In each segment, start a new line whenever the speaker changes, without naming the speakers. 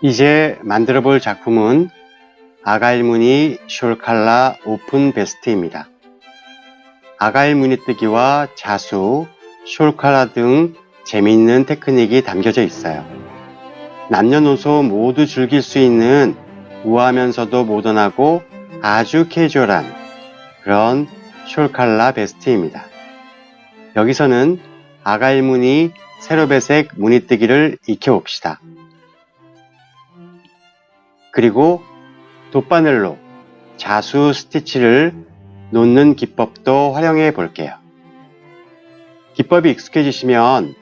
이제 만들어 볼 작품은 아가일 무늬 숄칼라 오픈 베스트입니다. 아가일 무늬뜨기와 자수, 숄칼라 등 재미있는 테크닉이 담겨져 있어요. 남녀노소 모두 즐길 수 있는 우아하면서도 모던하고 아주 캐주얼한 그런 숄칼라 베스트입니다. 여기서는 아가일 무늬 세로배색 무늬뜨기를 익혀봅시다. 그리고 돗바늘로 자수 스티치를 놓는 기법도 활용해 볼게요. 기법이 익숙해지시면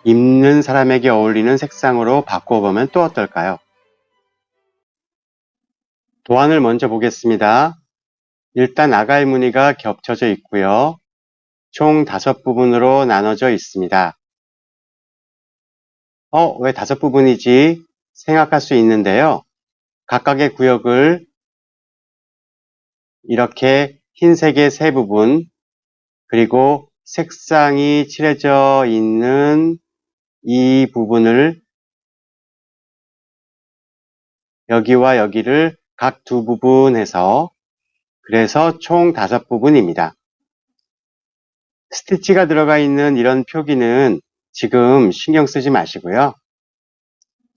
입는 사람에게 어울리는 색상으로 바꿔보면 또 어떨까요? 도안을 먼저 보겠습니다. 일단 아가일 무늬가 겹쳐져 있고요. 총 5부분으로 나눠져 있습니다. 왜 5부분이지? 생각할 수 있는데요. 각각의 구역을 이렇게 흰색의 3부분, 그리고 색상이 칠해져 있는 이 부분을 여기와 여기를 각 2부분 해서 그래서 총 5부분입니다. 스티치가 들어가 있는 이런 표기는 지금 신경 쓰지 마시고요.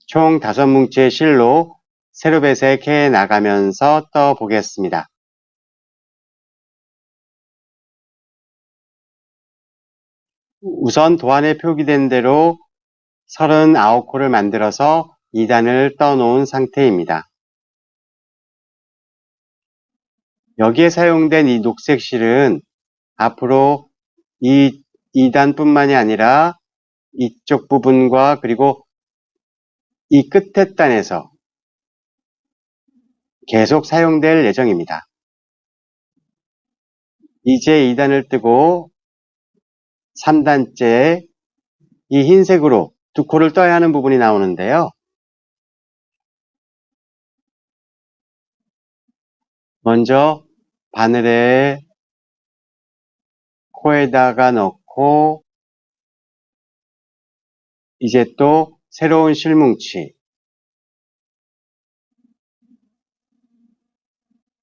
총 5뭉치의 실로 세로배색해 나가면서 떠 보겠습니다. 우선 도안에 표기된 대로 39코를 만들어서 2단을 떠 놓은 상태입니다. 여기에 사용된 이 녹색 실은 앞으로 이 2단뿐만이 아니라 이쪽 부분과 그리고 이 끝에 단에서 계속 사용될 예정입니다. 이제 2단을 뜨고 3단째 이 흰색으로 2코를 떠야 하는 부분이 나오는데요. 먼저 바늘에 코에다가 넣고 이제 또 새로운 실뭉치,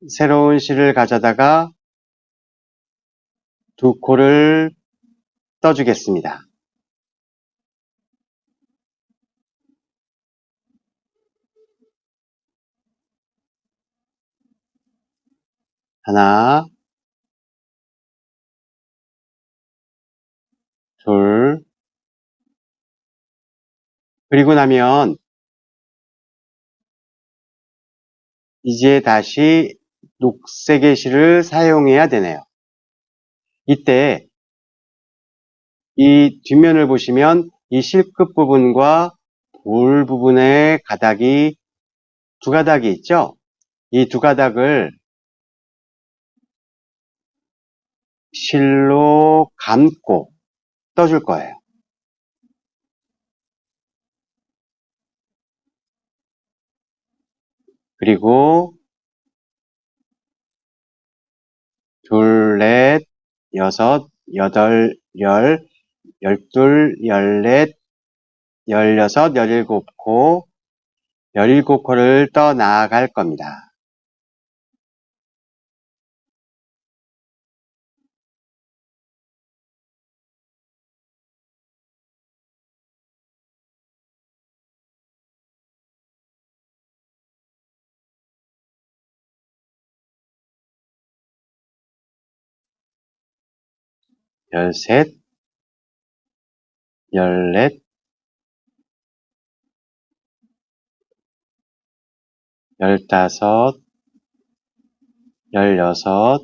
새로운 실을 가져다가 2코를 떠주겠습니다. 하나, 둘, 그리고 나면 이제 다시 녹색의 실을 사용해야 되네요. 이때 이 뒷면을 보시면 이 실끝 부분과 볼 부분의 가닥이 2가닥이 있죠? 이 2가닥을 실로 감고 떠줄 거예요. 그리고 둘, 넷, 여섯, 여덟, 열둘, 열넷, 열여섯, 17코, 17코를 떠 나갈 겁니다. 열셋, 열넷, 열다섯, 열여섯,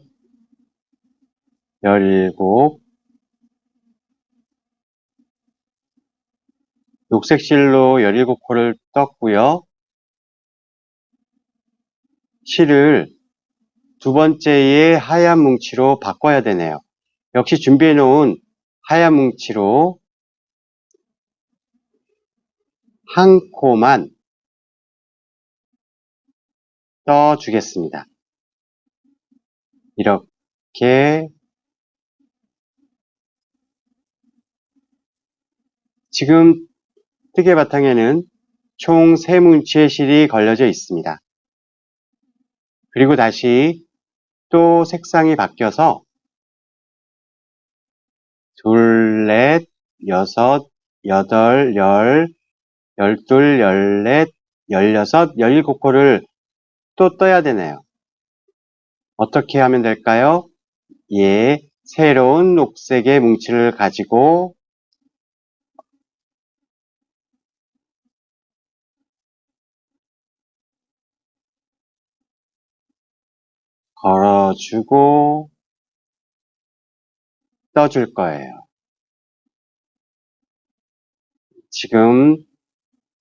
17, 녹색 실로 17코를 떴고요. 실을 2번째의 하얀 뭉치로 바꿔야 되네요. 역시 준비해 놓은 하얀 뭉치로 한 코만 떠주겠습니다. 이렇게 지금 뜨개 바탕에는 총 3뭉치의 실이 걸려져 있습니다. 그리고 다시 또 색상이 바뀌어서 둘, 넷, 여섯, 여덟, 열, 열둘, 열넷, 열여섯, 열일곱 코를 또 떠야 되네요. 어떻게 하면 될까요? 예, 새로운 녹색의 뭉치를 가지고 걸어주고 떠줄 거예요. 지금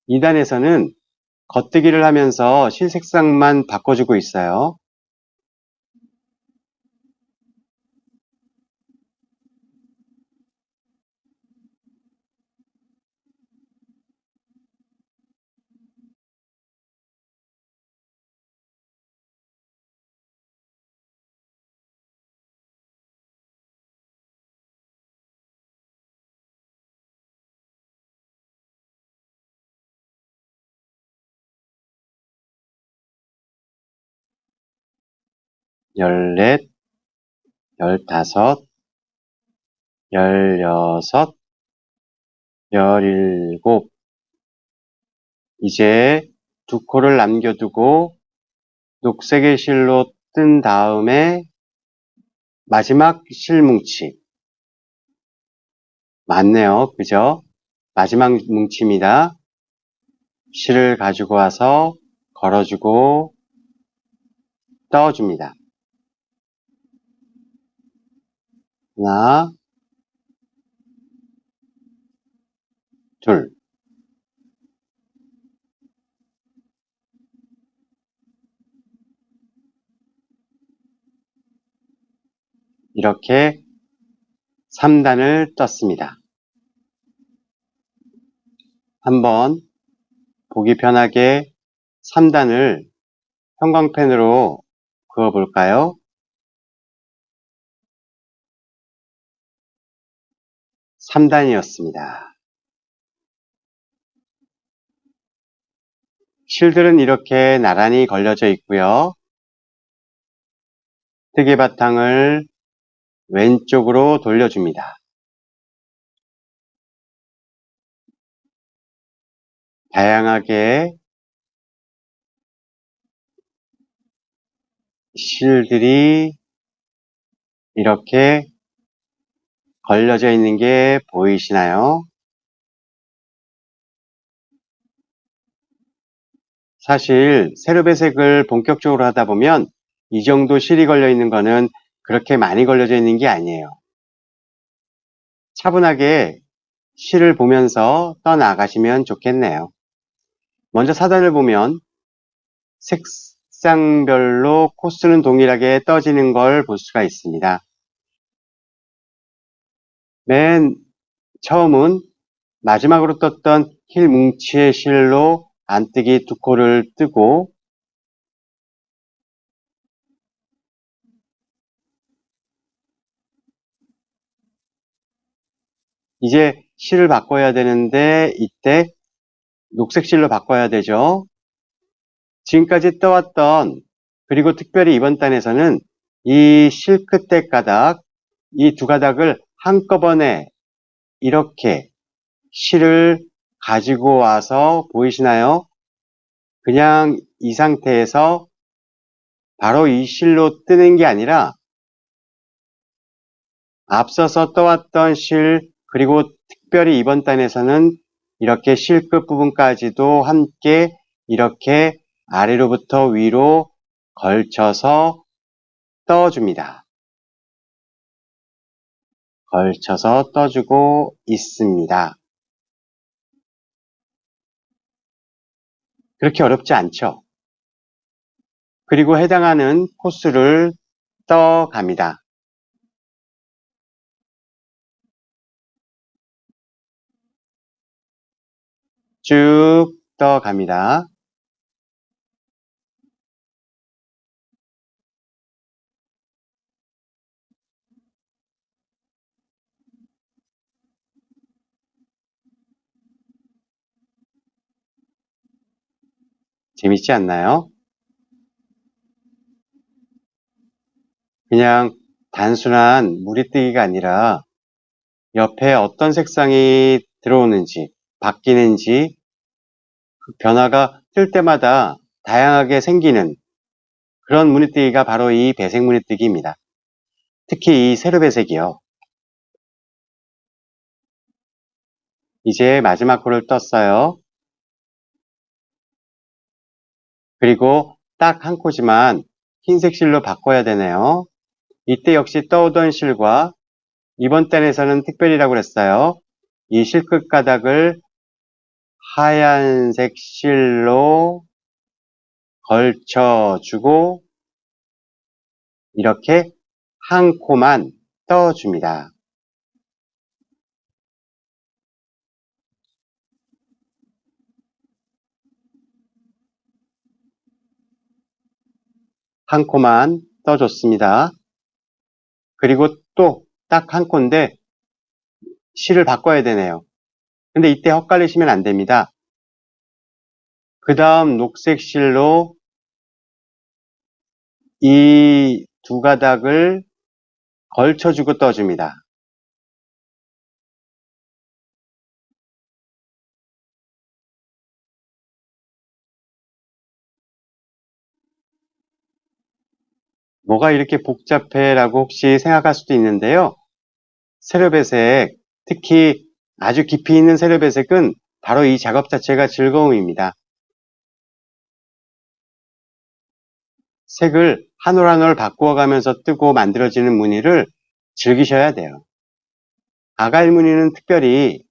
2단에서는 겉뜨기를 하면서 실 색상만 바꿔주고 있어요. 열넷, 열다섯, 열여섯, 열일곱. 이제 두 코를 남겨두고 녹색의 실로 뜬 다음에 마지막 실뭉치. 맞네요. 그죠? 마지막 뭉치입니다. 실을 가지고 와서 걸어주고 떠줍니다. 하나, 둘. 이렇게 3단을 떴습니다. 한번 보기 편하게 3단을 형광펜으로 그어볼까요? 3단이었습니다. 실들은 이렇게 나란히 걸려져 있고요. 뜨개 바탕을 왼쪽으로 돌려줍니다. 다양하게 실들이 이렇게 걸려져 있는 게 보이시나요? 사실 세로배색을 본격적으로 하다 보면 이 정도 실이 걸려 있는 거는 그렇게 많이 걸려져 있는 게 아니에요. 차분하게 실을 보면서 떠나가시면 좋겠네요. 먼저 사단을 보면 색상별로 코스는 동일하게 떠지는 걸 볼 수가 있습니다. 맨 처음은 마지막으로 떴던 힐 뭉치의 실로 안뜨기 두 코를 뜨고 이제 실을 바꿔야 되는데 이때 녹색 실로 바꿔야 되죠. 지금까지 떠왔던 그리고 특별히 이번 단에서는 이 실 끝에 가닥, 이 두 가닥을 한꺼번에 이렇게 실을 가지고 와서 보이시나요? 그냥 이 상태에서 바로 이 실로 뜨는 게 아니라 앞서서 떠왔던 실 그리고 특별히 이번 단에서는 이렇게 실 끝 부분까지도 함께 이렇게 아래로부터 위로 걸쳐서 떠줍니다. 걸쳐서 떠주고 있습니다. 그렇게 어렵지 않죠? 그리고 해당하는 코스를 떠갑니다. 쭉 떠갑니다. 재밌지 않나요? 그냥 단순한 물이 뜨기가 아니라 옆에 어떤 색상이 들어오는지, 바뀌는지, 그 변화가 뜰 때마다 다양하게 생기는 그런 무늬뜨기가 바로 이 배색 무늬뜨기입니다. 특히 이 세로 배색이요. 이제 마지막 코를 떴어요. 그리고 딱 한 코지만 흰색 실로 바꿔야 되네요. 이때 역시 떠오던 실과 이번 단에서는 특별히라고 그랬어요. 이 실끝 가닥을 하얀색 실로 걸쳐주고 이렇게 한 코만 떠줍니다. 한 코만 떠줬습니다. 그리고 또 딱 한 코인데 실을 바꿔야 되네요. 근데 이때 헛갈리시면 안 됩니다. 그 다음 녹색 실로 이 두 가닥을 걸쳐주고 떠줍니다. 뭐가 이렇게 복잡해 라고 혹시 생각할 수도 있는데요. 세로배색, 특히 아주 깊이 있는 세로배색은 바로 이 작업 자체가 즐거움입니다. 색을 한 올 한 올 바꾸어 가면서 뜨고 만들어지는 무늬를 즐기셔야 돼요. 아가일 무늬는 특별히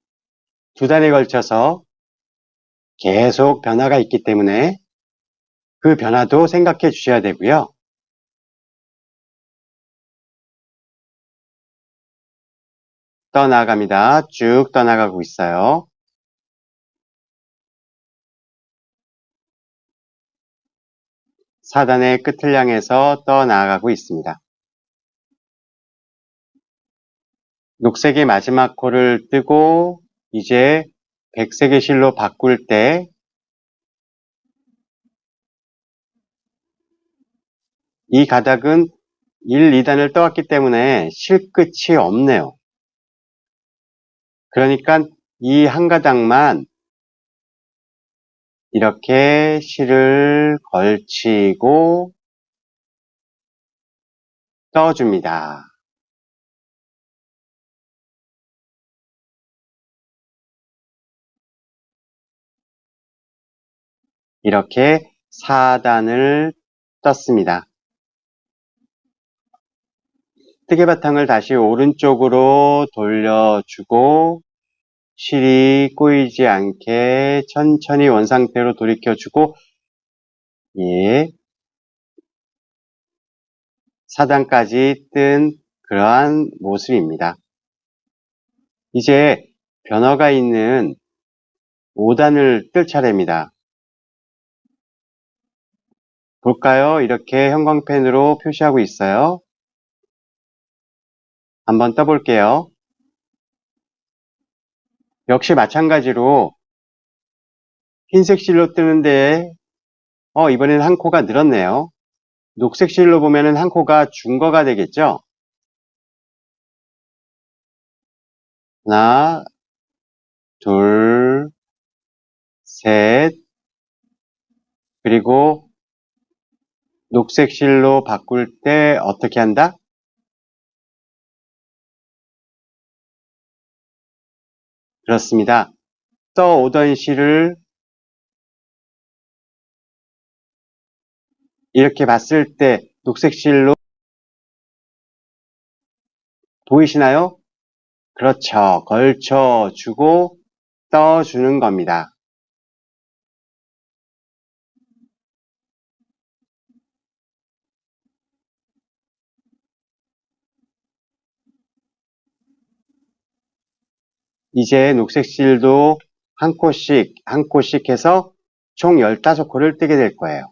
두 단에 걸쳐서 계속 변화가 있기 때문에 그 변화도 생각해 주셔야 되고요. 떠나갑니다. 쭉 떠나가고 있어요. 4단의 끝을 향해서 떠나가고 있습니다. 녹색의 마지막 코를 뜨고 이제 백색의 실로 바꿀 때 이 가닥은 1, 2단을 떠왔기 때문에 실끝이 없네요. 그러니까 이 한 가닥만 이렇게 실을 걸치고 떠줍니다. 이렇게 4단을 떴습니다. 뜨개 바탕을 다시 오른쪽으로 돌려주고 실이 꼬이지 않게 천천히 원상태로 돌이켜주고 예, 4단까지 뜬 그러한 모습입니다. 이제 변화가 있는 5단을 뜰 차례입니다. 볼까요? 이렇게 형광펜으로 표시하고 있어요. 한번 떠볼게요. 역시 마찬가지로 흰색 실로 뜨는데 이번에는 한 코가 늘었네요. 녹색 실로 보면은 한 코가 준 거가 되겠죠? 하나, 둘, 셋, 그리고 녹색 실로 바꿀 때 어떻게 한다? 그렇습니다. 떠오던 실을 이렇게 봤을 때 녹색 실로 보이시나요? 그렇죠. 걸쳐주고 떠주는 겁니다. 이제 녹색 실도 한 코씩 해서 총 15코를 뜨게 될 거예요.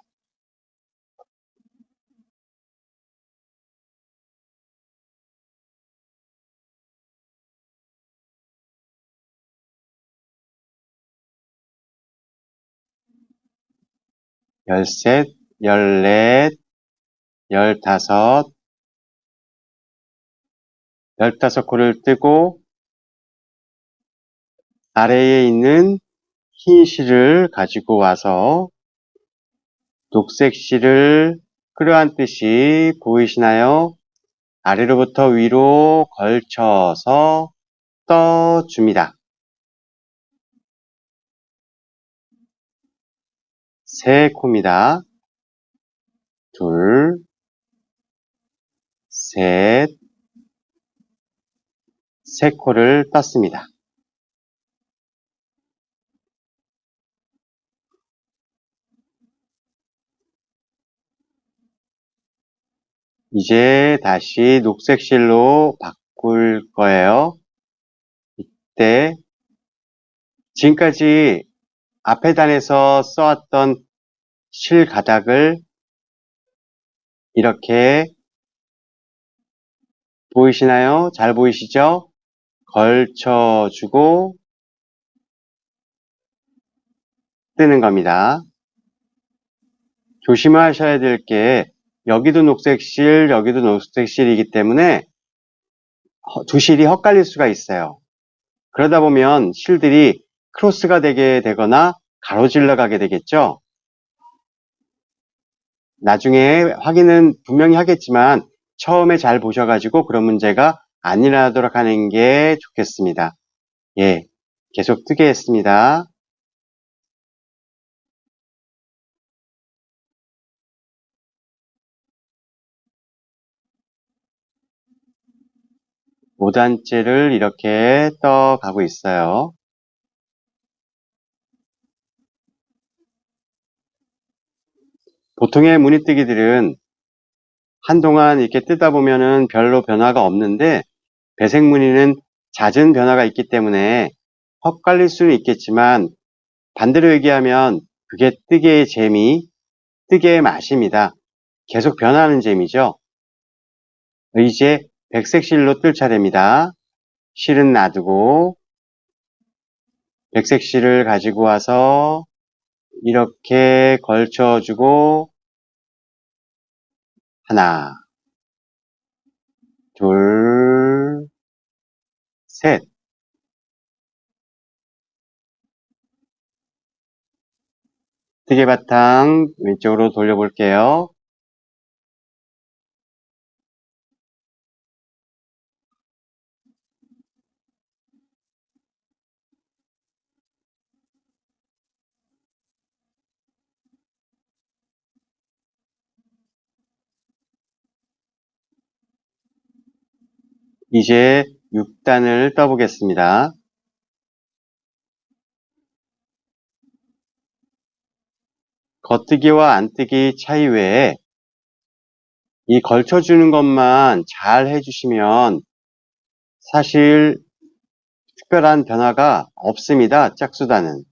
열셋, 열넷, 열다섯, 15코를 뜨고 아래에 있는 흰 실을 가지고 와서 녹색 실을 끌어안듯이 보이시나요? 아래로부터 위로 걸쳐서 떠줍니다. 세 코입니다. 둘, 셋, 세 코를 떴습니다. 이제 다시 녹색 실로 바꿀 거예요. 이때 지금까지 앞에 단에서 써왔던 실 가닥을 이렇게 보이시나요? 잘 보이시죠? 걸쳐주고 뜨는 겁니다. 조심하셔야 될 게 여기도 녹색 실, 여기도 녹색 실이기 때문에 두 실이 헛갈릴 수가 있어요. 그러다 보면 실들이 크로스가 되게 되거나 가로질러 가게 되겠죠. 나중에 확인은 분명히 하겠지만 처음에 잘 보셔가지고 그런 문제가 안 일어나도록 하는 게 좋겠습니다. 예, 계속 뜨게 했습니다. 오단째를 이렇게 떠가고 있어요. 보통의 무늬뜨기들은 한동안 이렇게 뜨다 보면은 별로 변화가 없는데 배색 무늬는 잦은 변화가 있기 때문에 헛갈릴 수는 있겠지만 반대로 얘기하면 그게 뜨개의 재미, 뜨개의 맛입니다. 계속 변하는 재미죠. 이제 백색 실로 뜰 차례입니다. 실은 놔두고 백색 실을 가지고 와서 이렇게 걸쳐주고 하나, 둘, 셋. 뜨개 바탕 왼쪽으로 돌려볼게요. 이제 6단을 떠보겠습니다. 겉뜨기와 안뜨기 차이 외에 이 걸쳐주는 것만 잘 해주시면 사실 특별한 변화가 없습니다. 짝수단은.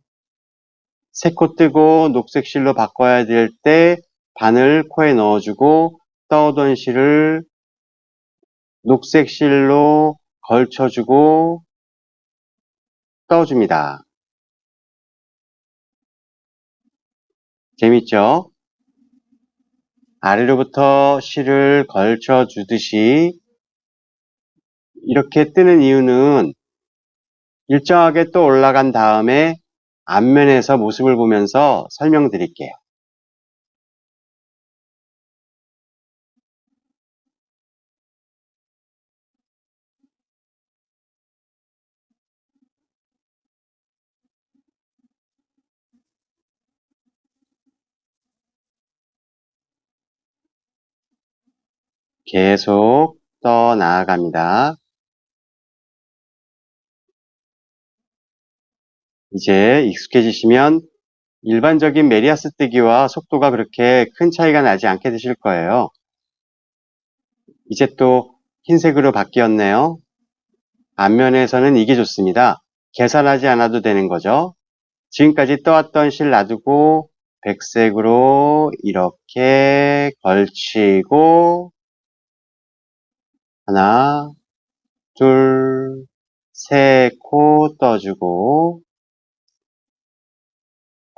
세 코 뜨고 녹색 실로 바꿔야 될 때 바늘 코에 넣어주고 떠오던 실을 녹색 실로 걸쳐주고 떠줍니다. 재밌죠? 아래로부터 실을 걸쳐주듯이 이렇게 뜨는 이유는 일정하게 또 올라간 다음에 앞면에서 모습을 보면서 설명드릴게요. 계속 떠 나아갑니다. 이제 익숙해지시면 일반적인 메리아스 뜨기와 속도가 그렇게 큰 차이가 나지 않게 되실 거예요. 이제 또 흰색으로 바뀌었네요. 앞면에서는 이게 좋습니다. 계산하지 않아도 되는 거죠. 지금까지 떠왔던 실 놔두고 백색으로 이렇게 걸치고 하나, 둘, 세 코 떠주고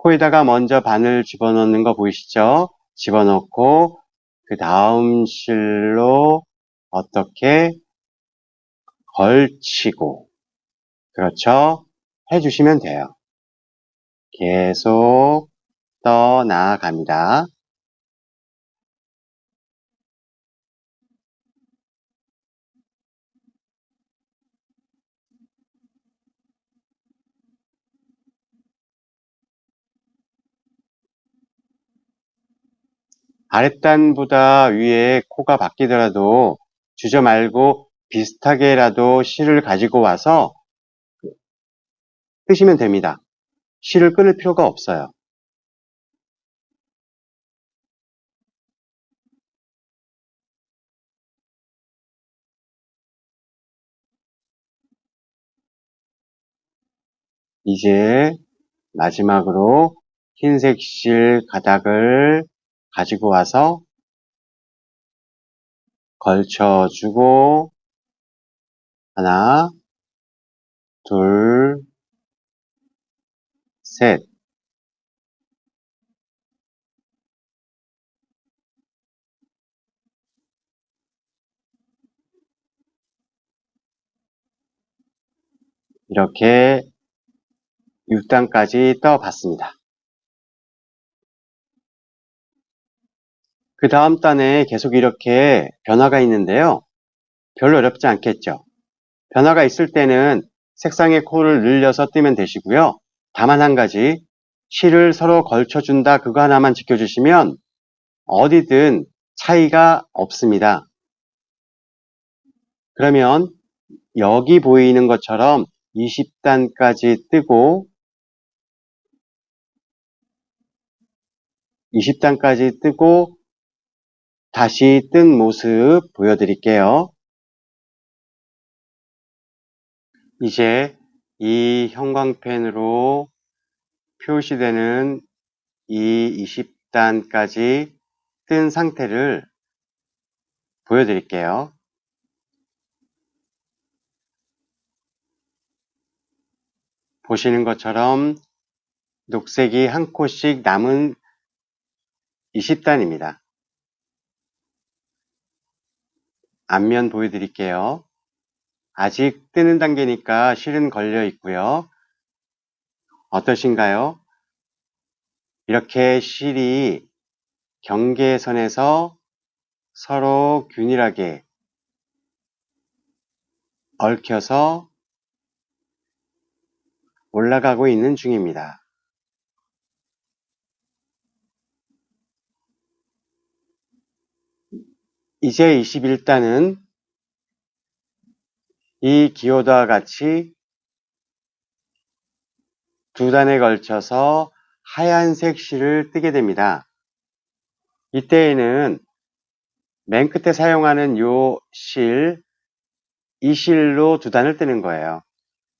코에다가 먼저 바늘 집어넣는 거 보이시죠? 집어넣고 그 다음 실로 어떻게 걸치고, 그렇죠? 해주시면 돼요. 계속 떠나갑니다. 아랫단보다 위에 코가 바뀌더라도 주저 말고 비슷하게라도 실을 가지고 와서 뜨시면 됩니다. 실을 끊을 필요가 없어요. 이제 마지막으로 흰색 실 가닥을 가지고 와서 걸쳐주고 하나, 둘, 셋. 이렇게 6단까지 떠봤습니다. 그 다음 단에 계속 이렇게 변화가 있는데요. 별로 어렵지 않겠죠. 변화가 있을 때는 색상의 코를 늘려서 뜨면 되시고요. 다만 한 가지, 실을 서로 걸쳐준다 그거 하나만 지켜주시면 어디든 차이가 없습니다. 그러면 여기 보이는 것처럼 20단까지 뜨고 20단까지 뜨고 다시 뜬 모습 보여드릴게요. 이제 이 형광펜으로 표시되는 이 20단까지 뜬 상태를 보여드릴게요. 보시는 것처럼 녹색이 한 코씩 남은 20단입니다. 앞면 보여드릴게요. 아직 뜨는 단계니까 실은 걸려 있고요. 어떠신가요? 이렇게 실이 경계선에서 서로 균일하게 얽혀서 올라가고 있는 중입니다. 이제 21단은 이 기호도와 같이 두 단에 걸쳐서 하얀색 실을 뜨게 됩니다. 이때에는 맨 끝에 사용하는 이 실로 두 단을 뜨는 거예요.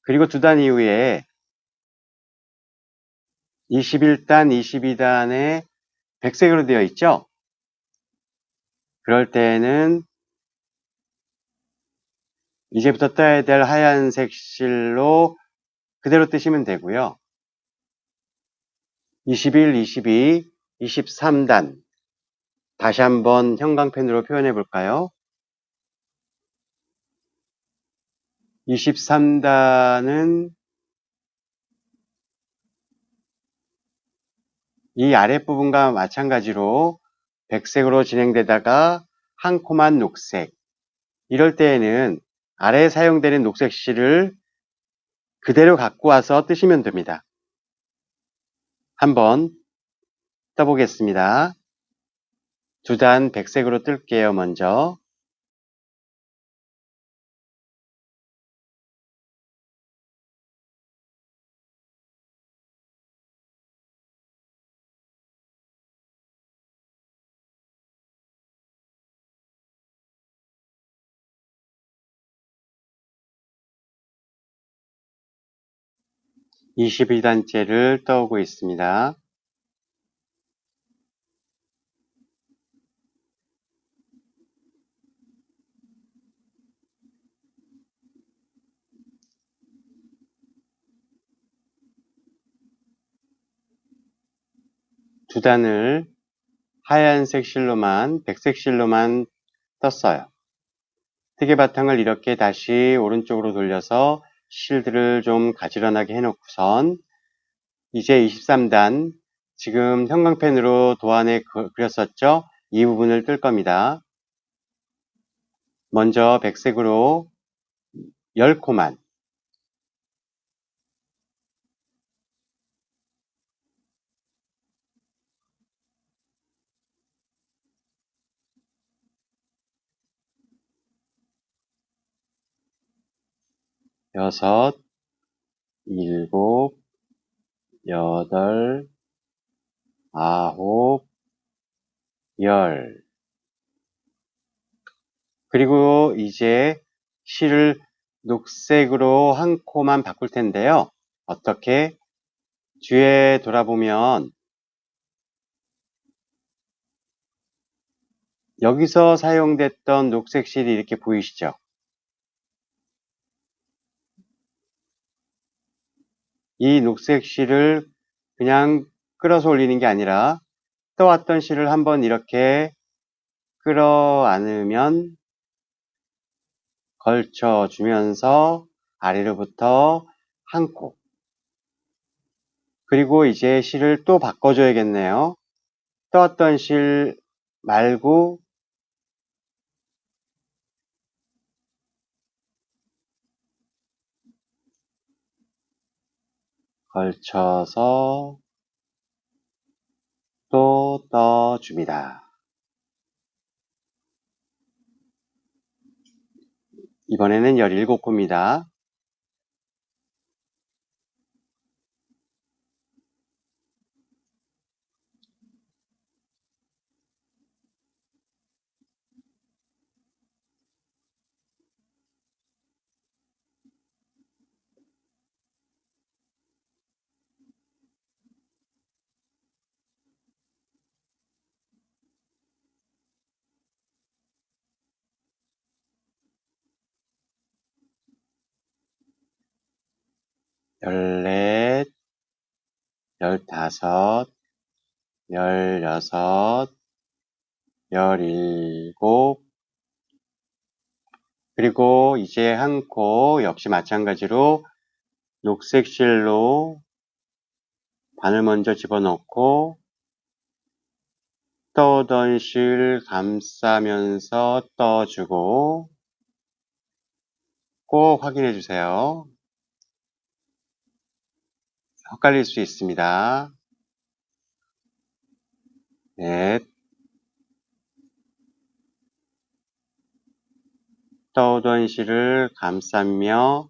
그리고 두 단 이후에 21단, 22단에 백색으로 되어 있죠? 그럴 때에는 이제부터 떠야 될 하얀색 실로 그대로 뜨시면 되고요. 21, 22, 23단 다시 한번 형광펜으로 표현해 볼까요? 23단은 이 아랫부분과 마찬가지로 백색으로 진행되다가 한 코만 녹색. 이럴 때에는 아래에 사용되는 녹색 실을 그대로 갖고 와서 뜨시면 됩니다. 한번 떠보겠습니다. 두 단 백색으로 뜰게요, 먼저. 이 22단째를 떠오고 있습니다. 두 단을 하얀색 실로만, 백색 실로만 떴어요. 뜨개 바탕을 이렇게 다시 오른쪽으로 돌려서 실들을 좀 가지런하게 해놓고선 이제 23단, 지금 형광펜으로 도안에 그렸었죠? 이 부분을 뜰 겁니다. 먼저 백색으로 10코만, 여섯, 일곱, 여덟, 아홉, 열. 그리고 이제 실을 녹색으로 한 코만 바꿀 텐데요. 어떻게? 뒤에 돌아보면 여기서 사용됐던 녹색 실이 이렇게 보이시죠? 이 녹색 실을 그냥 끌어서 올리는 게 아니라 떠왔던 실을 한번 이렇게 끌어안으면 걸쳐주면서 아래로부터 한 코. 그리고 이제 실을 또 바꿔줘야겠네요. 떠왔던 실 말고 걸쳐서 또 떠줍니다. 이번에는 17코입니다. 열넷, 열다섯, 열여섯, 열일곱, 그리고 이제 한 코 역시 마찬가지로 녹색 실로 바늘 먼저 집어넣고 떠오던 실 감싸면서 떠주고 꼭 확인해 주세요. 헷갈릴 수 있습니다. 넷, 떠오던 실을 감싸며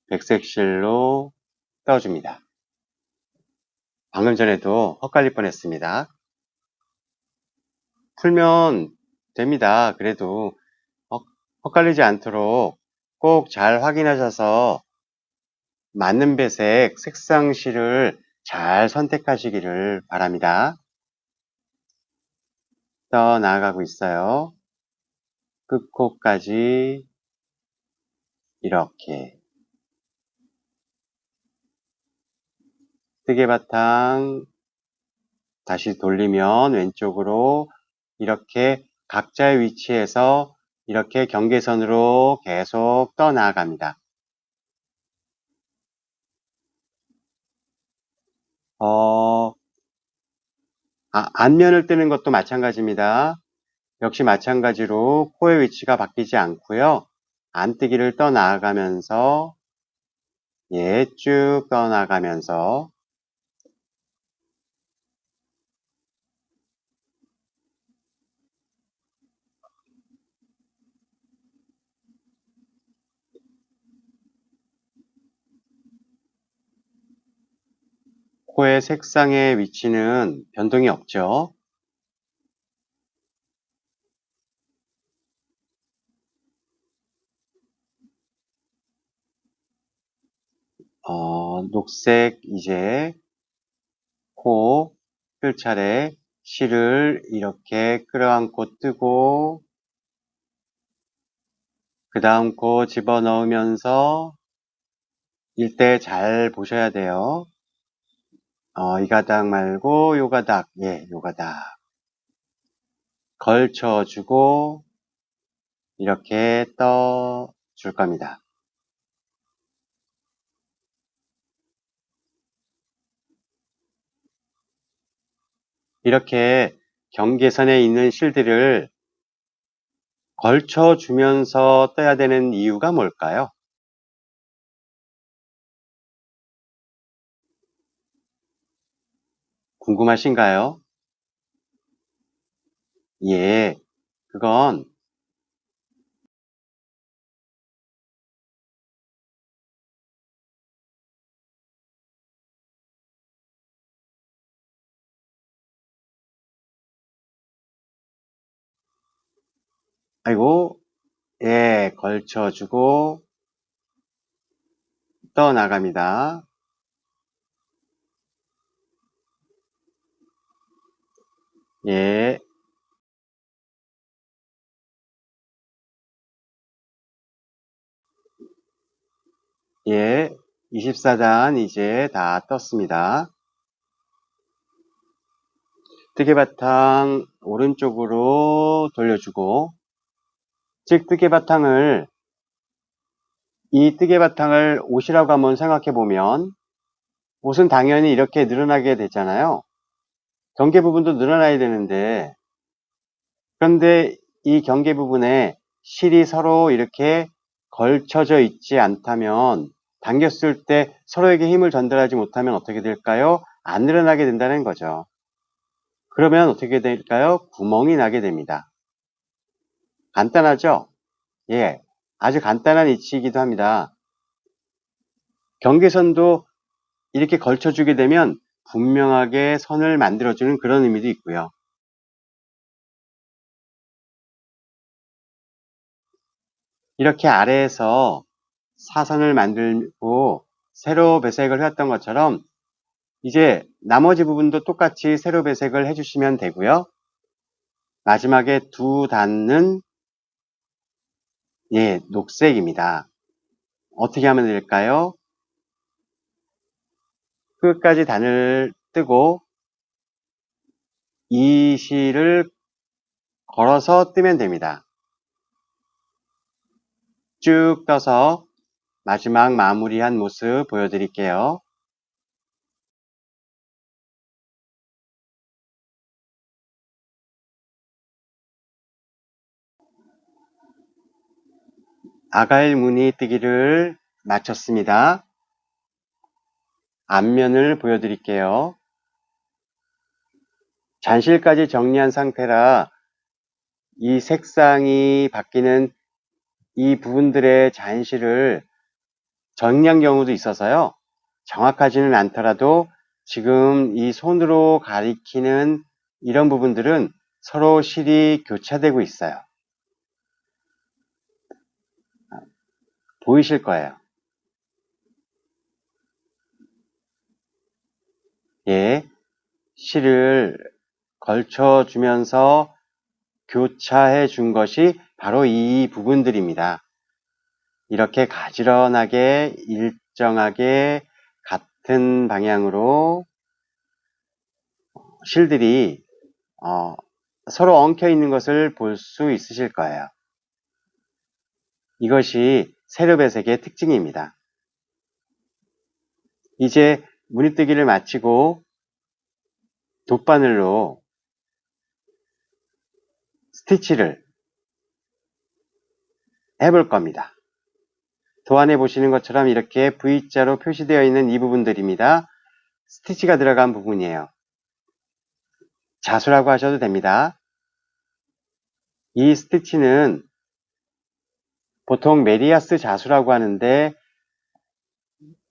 백색 실로 떠줍니다. 방금 전에도 헷갈릴 뻔했습니다. 풀면 됩니다. 그래도 헷갈리지 않도록 꼭 잘 확인하셔서 맞는 배색 색상 실을 잘 선택하시기를 바랍니다. 떠나가고 있어요. 끝코까지 이렇게 뜨개바탕 다시 돌리면 왼쪽으로 이렇게 각자의 위치에서 이렇게 경계선으로 계속 떠나갑니다. 앞면을 뜨는 것도 마찬가지입니다. 역시 마찬가지로 코의 위치가 바뀌지 않고요. 안뜨기를 떠나가면서 쭉 떠나가면서 코의 색상의 위치는 변동이 없죠. 녹색 이제 코 뜰 차례 실을 이렇게 끌어안고 뜨고 그 다음 코 집어넣으면서 일대 잘 보셔야 돼요. 이 가닥 말고 요 가닥, 요 가닥 걸쳐주고 이렇게 떠줄 겁니다. 이렇게 경계선에 있는 실들을 걸쳐주면서 떠야 되는 이유가 뭘까요? 궁금하신가요? 예, 그건 아이고, 걸쳐주고 떠나갑니다. 예, 24단 이제 다 떴습니다. 뜨개바탕 오른쪽으로 돌려주고, 즉 이 뜨개바탕을 옷이라고 한번 생각해 보면 옷은 당연히 이렇게 늘어나게 되잖아요. 경계 부분도 늘어나야 되는데, 그런데 이 경계 부분에 실이 서로 이렇게 걸쳐져 있지 않다면, 당겼을 때 서로에게 힘을 전달하지 못하면 어떻게 될까요? 안 늘어나게 된다는 거죠. 그러면 어떻게 될까요? 구멍이 나게 됩니다. 간단하죠? 예, 아주 간단한 이치이기도 합니다. 경계선도 이렇게 걸쳐주게 되면 분명하게 선을 만들어주는 그런 의미도 있고요. 이렇게 아래에서 사선을 만들고 세로 배색을 했던 것처럼 이제 나머지 부분도 똑같이 세로 배색을 해주시면 되고요. 마지막에 두 단은 녹색입니다. 어떻게 하면 될까요? 끝까지 단을 뜨고 이 실을 걸어서 뜨면 됩니다. 쭉 떠서 마지막 마무리한 모습 보여드릴게요. 아가일 무늬 뜨기를 마쳤습니다. 앞면을 보여드릴게요. 잔실까지 정리한 상태라 이 색상이 바뀌는 이 부분들의 잔실을 정리한 경우도 있어서요. 정확하지는 않더라도 지금 이 손으로 가리키는 이런 부분들은 서로 실이 교차되고 있어요. 보이실 거예요. 실을 걸쳐주면서 교차해 준 것이 바로 이 부분들입니다. 이렇게 가지런하게 일정하게 같은 방향으로 실들이 서로 엉켜 있는 것을 볼 수 있으실 거예요. 이것이 세로배색의 특징입니다. 이제 무늬뜨기를 마치고 돗바늘로 스티치를 해볼 겁니다. 도안에 보시는 것처럼 이렇게 V자로 표시되어 있는 이 부분들입니다. 스티치가 들어간 부분이에요. 자수라고 하셔도 됩니다. 이 스티치는 보통 메리아스 자수라고 하는데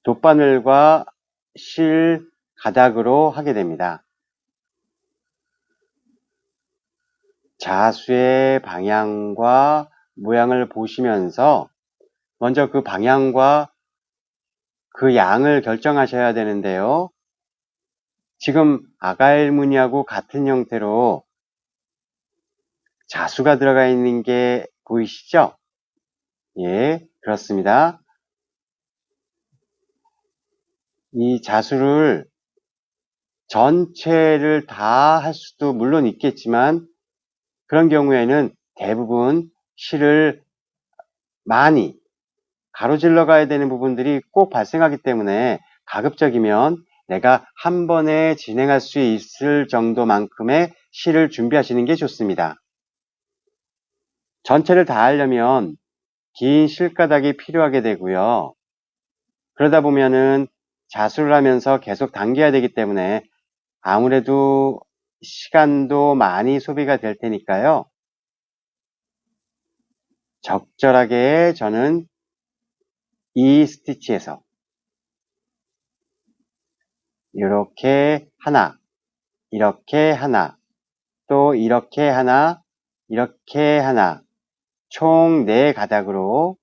돗바늘과 실 가닥으로 하게 됩니다. 자수의 방향과 모양을 보시면서 먼저 그 방향과 그 양을 결정하셔야 되는데요. 지금 아가일 무늬하고 같은 형태로 자수가 들어가 있는 게 보이시죠? 그렇습니다. 이 자수를 전체를 다 할 수도 물론 있겠지만 그런 경우에는 대부분 실을 많이 가로질러 가야 되는 부분들이 꼭 발생하기 때문에 가급적이면 내가 한 번에 진행할 수 있을 정도만큼의 실을 준비하시는 게 좋습니다. 전체를 다 하려면 긴 실가닥이 필요하게 되고요. 그러다 보면은 자수를 하면서 계속 당겨야 되기 때문에 아무래도 시간도 많이 소비가 될 테니까요. 적절하게 저는 이 스티치에서 이렇게 하나, 이렇게 하나, 또 이렇게 하나, 이렇게 하나, 총 4가닥으로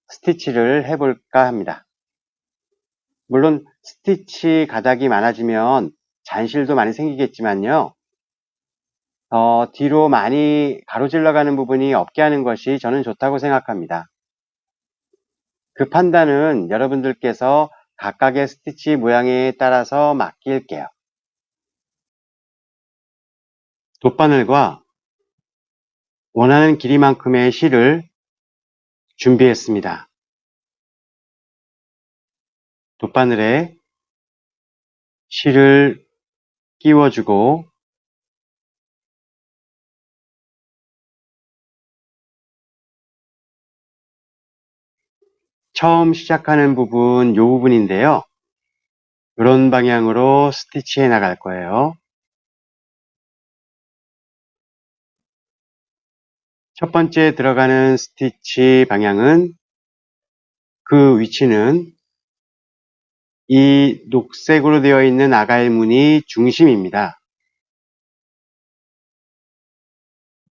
스티치를 해볼까 합니다. 물론 스티치 가닥이 많아지면 잔실도 많이 생기겠지만요. 뒤로 많이 가로질러 가는 부분이 없게 하는 것이 저는 좋다고 생각합니다. 그 판단은 여러분들께서 각각의 스티치 모양에 따라서 맡길게요. 돗바늘과 원하는 길이만큼의 실을 준비했습니다. 돗바늘에 실을 끼워주고 처음 시작하는 부분, 이 부분인데요. 이런 방향으로 스티치해 나갈 거예요. 첫 번째 들어가는 스티치 방향은 그 위치는 이 녹색으로 되어 있는 아가일 무늬 중심입니다.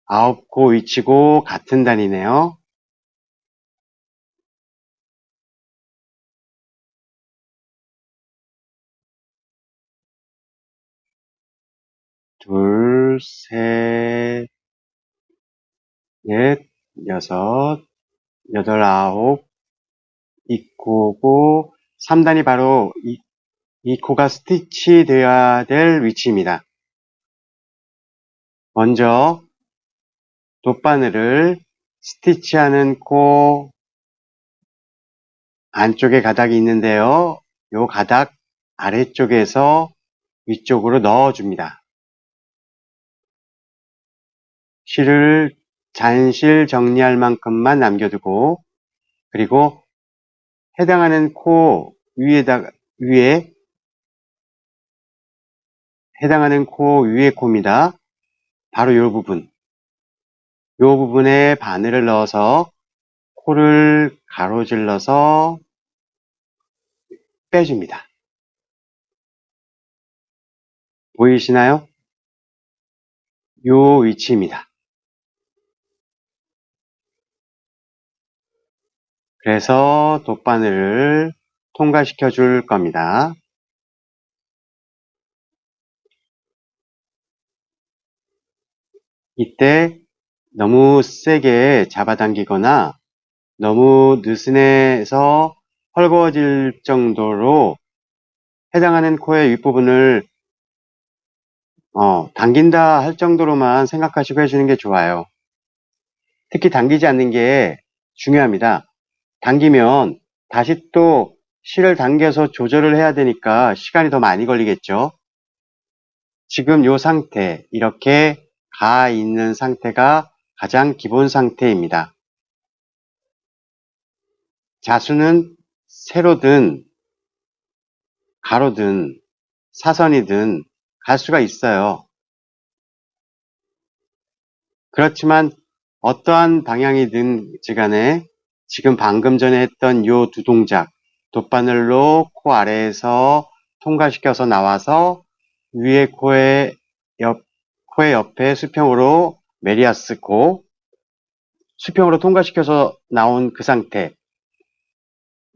9코 위치고 같은 단이네요. 둘, 셋, 넷, 여섯, 여덟, 아홉, 이 코고 3단이 바로 이 코가 스티치 되어야 될 위치입니다. 먼저 돗바늘을 스티치하는 코 안쪽에 가닥이 있는데요. 이 가닥 아래쪽에서 위쪽으로 넣어줍니다. 실을 잔실 정리할 만큼만 남겨두고 그리고 해당하는 코 위에 해당하는 코 위에 코입니다. 바로 이 부분. 이 부분에 바늘을 넣어서 코를 가로질러서 빼줍니다. 보이시나요? 이 위치입니다. 그래서 돗바늘을 통과시켜 줄 겁니다. 이때 너무 세게 잡아당기거나 너무 느슨해서 헐거워질 정도로 해당하는 코의 윗부분을 당긴다 할 정도로만 생각하시고 해주는 게 좋아요. 특히 당기지 않는 게 중요합니다. 당기면 다시 또 실을 당겨서 조절을 해야 되니까 시간이 더 많이 걸리겠죠. 지금 이 상태, 이렇게 가 있는 상태가 가장 기본 상태입니다. 자수는 세로든 가로든 사선이든 갈 수가 있어요. 그렇지만 어떠한 방향이든 간에 지금 방금 전에 했던 이 두 동작, 돗바늘로 코 아래에서 통과시켜서 나와서 위에 코의 옆에 수평으로 메리아스 코, 수평으로 통과시켜서 나온 그 상태,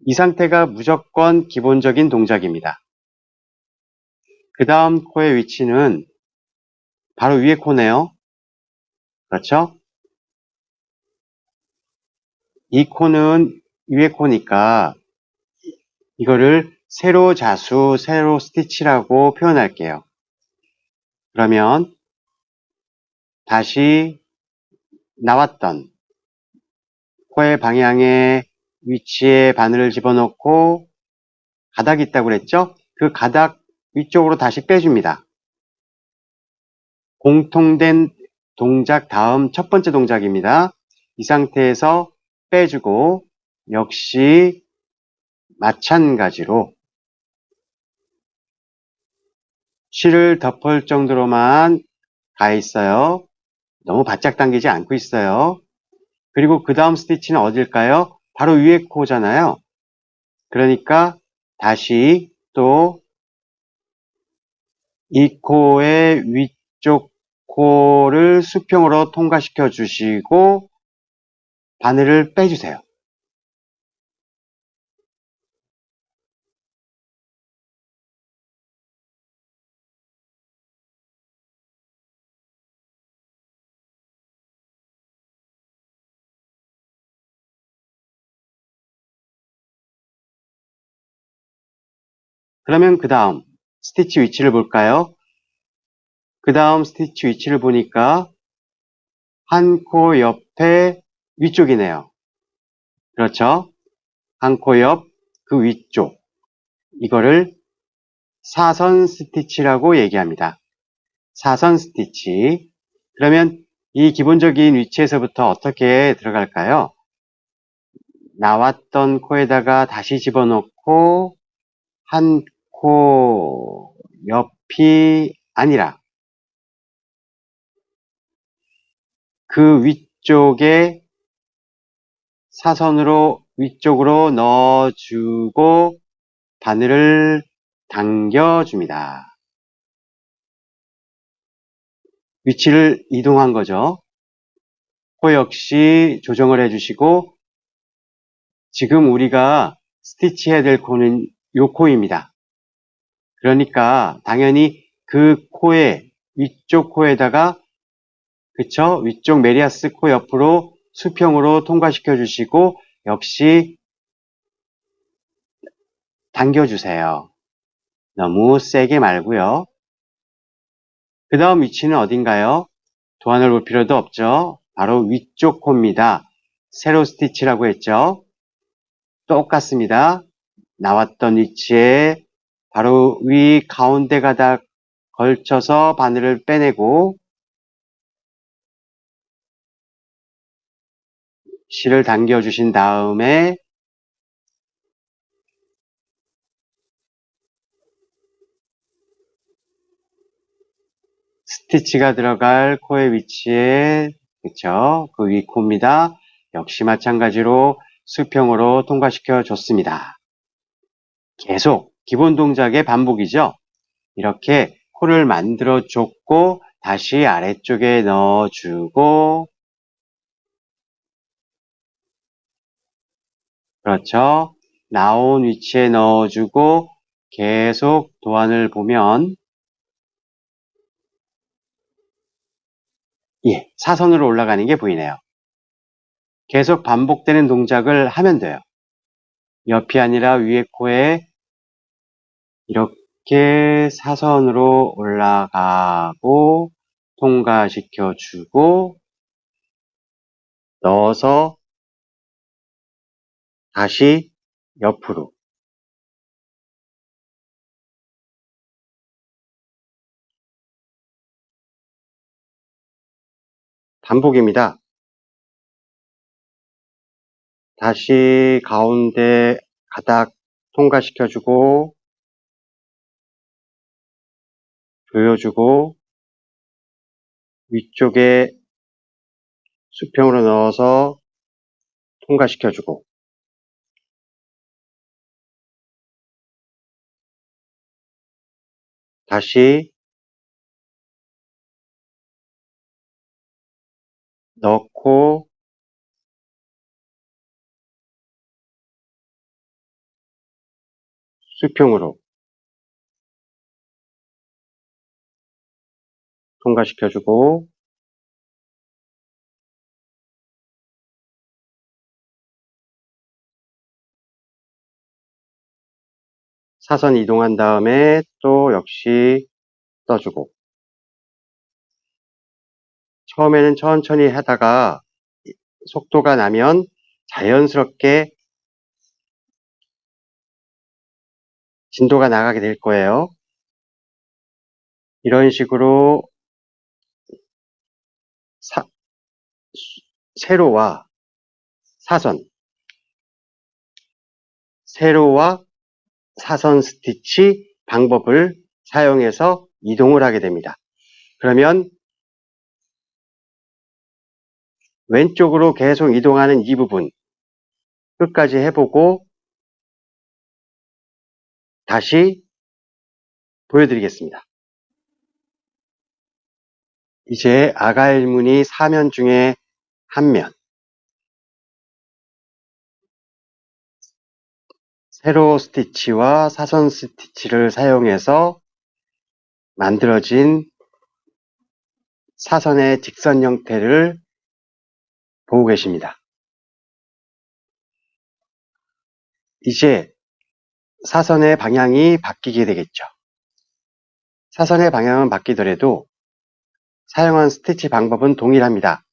이 상태가 무조건 기본적인 동작입니다. 그 다음 코의 위치는 바로 위에 코네요. 그렇죠? 이 코는 위에 코니까 이거를 세로 자수, 세로 스티치라고 표현할게요. 그러면 다시 나왔던 코의 방향의 위치에 바늘을 집어넣고 가닥이 있다고 그랬죠? 그 가닥 위쪽으로 다시 빼줍니다. 공통된 동작 다음 첫 번째 동작입니다. 이 상태에서 빼주고 역시 마찬가지로 실을 덮을 정도로만 가 있어요. 너무 바짝 당기지 않고 있어요. 그리고 그 다음 스티치는 어딜까요? 바로 위에 코잖아요. 그러니까 다시 또 이 코의 위쪽 코를 수평으로 통과시켜 주시고 바늘을 빼주세요. 그러면 그 다음 스티치 위치를 볼까요? 그 다음 스티치 위치를 보니까 한 코 옆에 위쪽이네요. 그렇죠? 한 코 옆 그 위쪽. 이거를 사선 스티치라고 얘기합니다. 사선 스티치. 그러면 이 기본적인 위치에서부터 어떻게 들어갈까요? 나왔던 코에다가 다시 집어넣고 한 코 옆이 아니라 그 위쪽에 사선으로 위쪽으로 넣어주고 바늘을 당겨줍니다. 위치를 이동한 거죠. 코 역시 조정을 해주시고 지금 우리가 스티치 해야 될 코는 요 코입니다. 그러니까 당연히 그 코의 위쪽 코에다가 그쵸? 위쪽 메리아스 코 옆으로 수평으로 통과시켜 주시고 역시 당겨주세요. 너무 세게 말고요. 그 다음 위치는 어딘가요? 도안을 볼 필요도 없죠. 바로 위쪽 코입니다. 세로 스티치라고 했죠. 똑같습니다. 나왔던 위치에 바로 위 가운데 가닥 걸쳐서 바늘을 빼내고 실을 당겨주신 다음에 스티치가 들어갈 코의 위치에 그쵸? 그 위 코입니다. 역시 마찬가지로 수평으로 통과시켜 줬습니다. 계속 기본 동작의 반복이죠. 이렇게 코를 만들어 줬고 다시 아래쪽에 넣어주고 그렇죠. 나온 위치에 넣어주고 계속 도안을 보면 예, 사선으로 올라가는 게 보이네요. 계속 반복되는 동작을 하면 돼요. 옆이 아니라 위에 코에 이렇게 사선으로 올라가고 통과시켜 주고 넣어서 다시 옆으로 반복입니다. 다시 가운데 가닥 통과시켜주고 조여주고 위쪽에 수평으로 넣어서 통과시켜주고 다시 넣고 수평으로 통과시켜주고 사선 이동한 다음에 또 역시 떠주고, 처음에는 천천히 하다가 속도가 나면 자연스럽게 진도가 나가게 될 거예요. 이런 식으로 세로와 사선, 세로와 사선 스티치 방법을 사용해서 이동을 하게 됩니다. 그러면 왼쪽으로 계속 이동하는 이 부분 끝까지 해보고 다시 보여드리겠습니다. 이제 아가일 무늬 4면 중에 한 면, 세로 스티치와 사선 스티치를 사용해서 만들어진 사선의 직선 형태를 보고 계십니다. 이제 사선의 방향이 바뀌게 되겠죠. 사선의 방향은 바뀌더라도 사용한 스티치 방법은 동일합니다.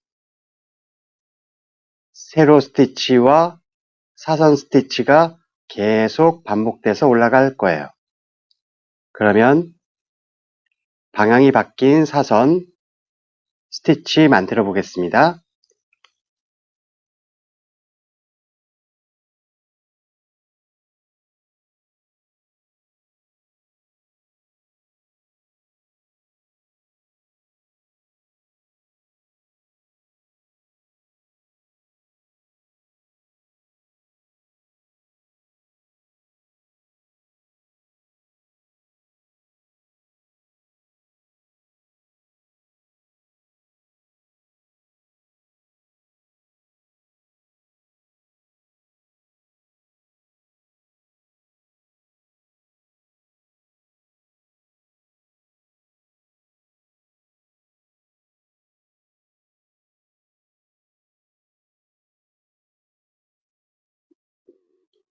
세로 스티치와 사선 스티치가 계속 반복돼서 올라갈 거예요. 그러면 방향이 바뀐 사선 스티치 만들어 보겠습니다.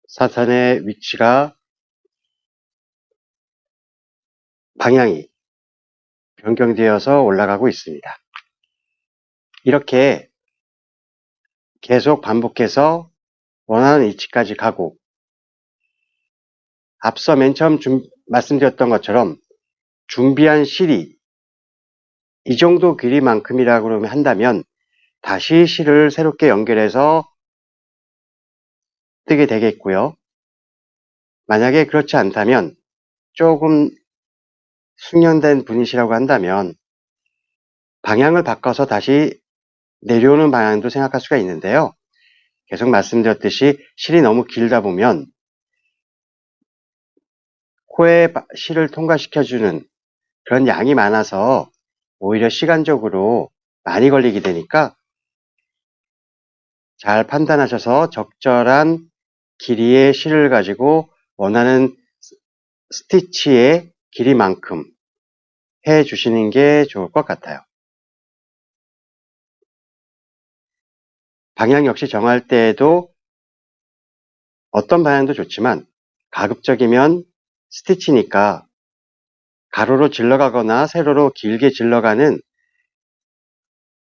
사선의 위치가 방향이 변경되어서 올라가고 있습니다. 이렇게 계속 반복해서 원하는 위치까지 가고 앞서 맨 처음 말씀드렸던 것처럼 준비한 실이 이 정도 길이만큼이라고 한다면 다시 실을 새롭게 연결해서 뜨게 되겠고요. 만약에 그렇지 않다면 조금 숙련된 분이시라고 한다면 방향을 바꿔서 다시 내려오는 방향도 생각할 수가 있는데요. 계속 말씀드렸듯이 실이 너무 길다 보면 코에 실을 통과시켜주는 그런 양이 많아서 오히려 시간적으로 많이 걸리게 되니까 잘 판단하셔서 적절한 길이의 실을 가지고 원하는 스티치의 길이만큼 해 주시는 게 좋을 것 같아요. 방향 역시 정할 때에도 어떤 방향도 좋지만 가급적이면 스티치니까 가로로 질러가거나 세로로 길게 질러가는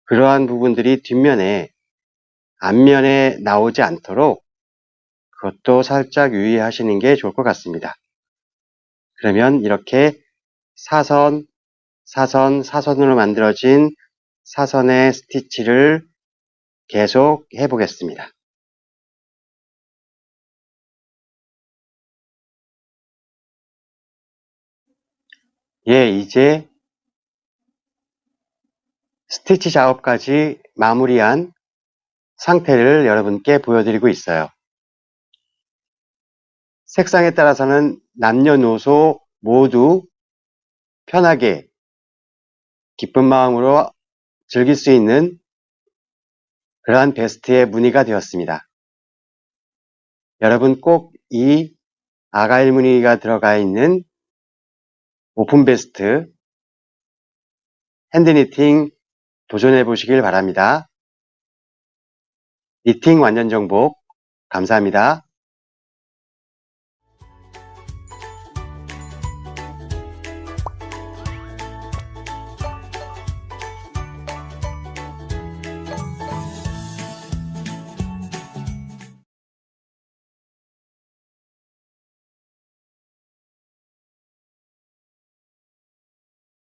그러한 부분들이 뒷면에 앞면에 나오지 않도록 그것도 살짝 유의하시는 게 좋을 것 같습니다. 그러면 이렇게 사선, 사선, 사선으로 만들어진 사선의 스티치를 계속 해보겠습니다. 예, 이제 스티치 작업까지 마무리한 상태를 여러분께 보여드리고 있어요. 색상에 따라서는 남녀노소 모두 편하게 기쁜 마음으로 즐길 수 있는 그러한 베스트의 무늬가 되었습니다. 여러분 꼭 이 아가일 무늬가 들어가 있는 오픈 베스트 핸드니팅 도전해 보시길 바랍니다. 니팅 완전 정복 감사합니다.